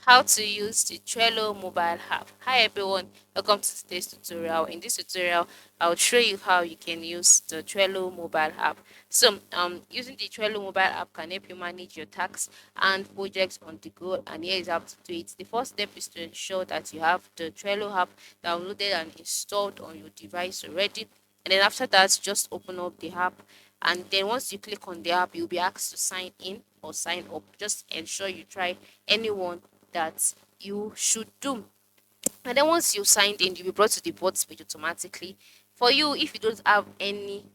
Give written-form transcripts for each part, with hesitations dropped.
how to use the Trello mobile app. Hi everyone, welcome to today's tutorial. In this tutorial, I'll show you how you can use the Trello mobile app. So, using the Trello mobile app can help you manage your tasks and projects on the go. And here is how to do it. The first step is to ensure that you have the Trello app downloaded and installed on your device already. And then after that, just open up the app, and then once you click on the app, you'll be asked to sign in or sign up. Just ensure you try anyone that you should do. And then once you signed in, you'll be brought to the board page automatically. For you, if you don't have any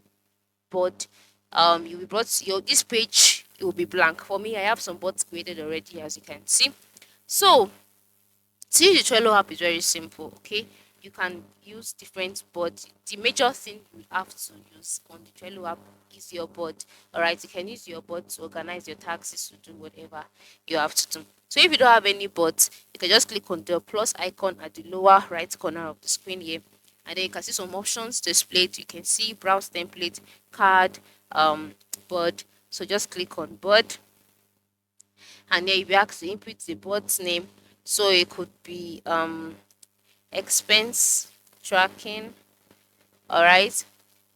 board, you'll be brought to your this page, it will be blank. For me, I have some boards created already, as you can see. So to use the Trello app is very simple, okay? You can use different boards. The major thing you have to use on the Trello app is your board. Alright, you can use your board to organize your tasks, to do whatever you have to do. So if you don't have any boards, you can just click on the plus icon at the lower right corner of the screen here. And then you can see some options displayed. You can see browse template, card, board. So just click on board, and then you'll be asked to input the board's name. So it could be expense tracking. All right,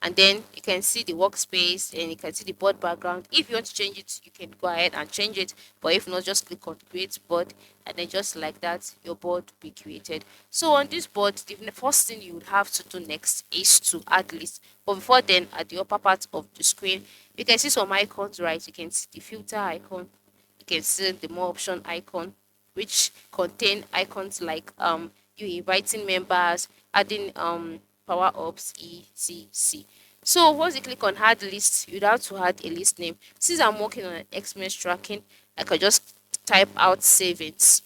and then you can see the workspace and you can see the board background. If you want to change it, you can go ahead and change it, but if not, just click on create board, and then just like that your board will be created. So on this board, the first thing you would have to do next is to add list. But before then, at the upper part of the screen, you can see some icons. Right, you can see the filter icon, you can see the more option icon, which contain icons like you inviting members, adding power ups, etc. So once you click on add list, you'd have to add a list name. Since I'm working on expense tracking, I could just type out savings.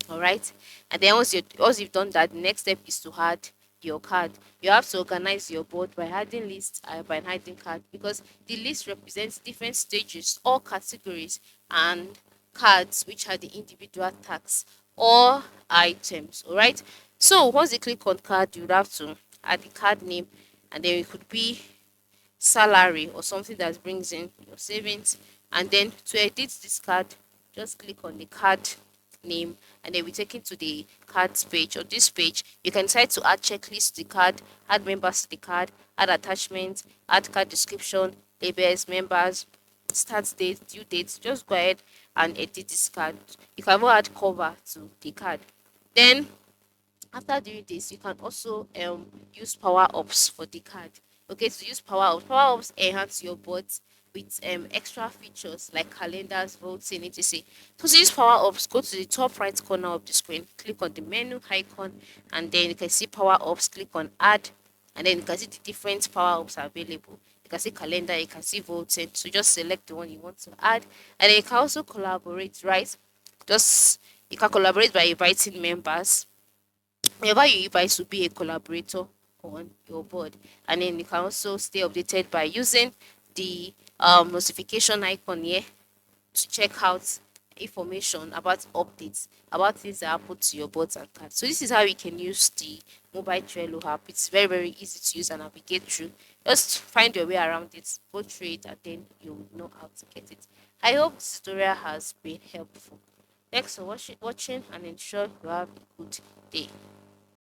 All right, and then once you've done that, the next step is to add your card. You have to organize your board by adding lists, by adding card, because the list represents different stages or categories, and cards, which are the individual tags or items. All right, so once you click on card, you would have to add the card name, and then it could be salary or something that brings in your savings. And then to edit this card, just click on the card name, and then we take it to the cards page. On this page, you can decide to add checklist to the card, add members to the card, add attachments, add card description, labels, members, start date, due date. Just go ahead and edit this card. You can even add cover to the card. Then after doing this, you can also use power ups for the card. Okay, to use power ups enhance your boards with extra features like calendars, voting, etc. So to use power ups, go to the top right corner of the screen, click on the menu icon, and then you can see power ups, click on add, and then you can see the different power ups available. You can see calendar, you can see voting. So just select the one you want to add, and then you can also collaborate, right? Just you can collaborate by inviting members. Whenever you invite to be a collaborator on your board, and then you can also stay updated by using the notification icon here to check out information about updates about things that happen to your boards and cards. So this is how you can use the mobile Trello app. It's very, very easy to use and navigate through. Just find your way around it, go through it, and then you know how to get it. I hope this tutorial has been helpful. Thanks for watching, and ensure you have a good day.